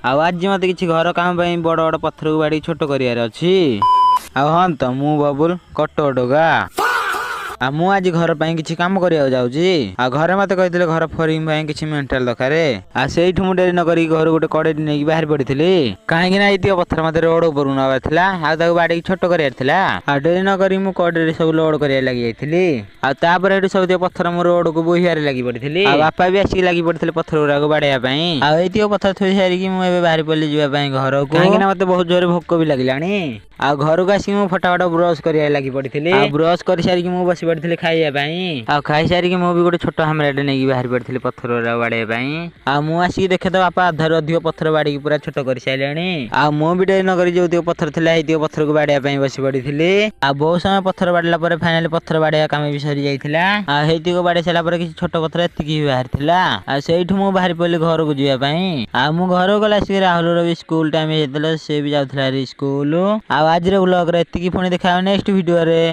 आज मत कि घर काम बड़ बड़ पत्थर को बाड़ी छोट कर अच्छी। हाँ तो मु बबुल कटोडगा मु आज घर पर किसी काम करिया जाऊँगी। घरे मत कही घर फरिंग किसी मेंटाल दरकार से डेरी नक घर गोटे कड़े नहीं बाहर पड़ी कहीं ये पत्थर मत रोड ऊपर नवार बाड़ी छोट कर डेरी नक कड़े सब लोड कर लगी जाती सब पत्थर मो रोड को बोहार लगी पड़ी बापा भी आसिक लगी पड़ते पत्थर गुराक बाड़ाई पत्थर थोड़ी सारिकी मुझे बाहर पड़ी जावाई घर को कहीं मत बहुत जोर भोक भी लगे घर को आसिक फटाफट ब्रश कर लगी पड़ी ब्रश कर सारिकी मुझे बस पड़ी खाई खाई सारिकी मुझे गोटे छोट हामराटे नहीं बाहर पड़ी पत्थर बाड़ाई मुझे देखे तो बापा अधारू अधिक पत्थर बाड़ी पूरा छोट कर सारे मुझे डेरी नक जो पत्थर थी पत्थर को बाड़ाई बस पड़ी बहुत समय पत्थर बाड़ला फाइनाली पत्थर बाड़िया काम भी सरी जाता बाड़ी सारा किसी छोट पत्थर एति बाहर से बाहर पड़ी घर को जावाई मु घर गला राहुल भी स्कूल टाइम होता से भी जाऊला स्कूल आज ब्लॉग रे पुणी देखा नेक्स्ट वीडियो रे।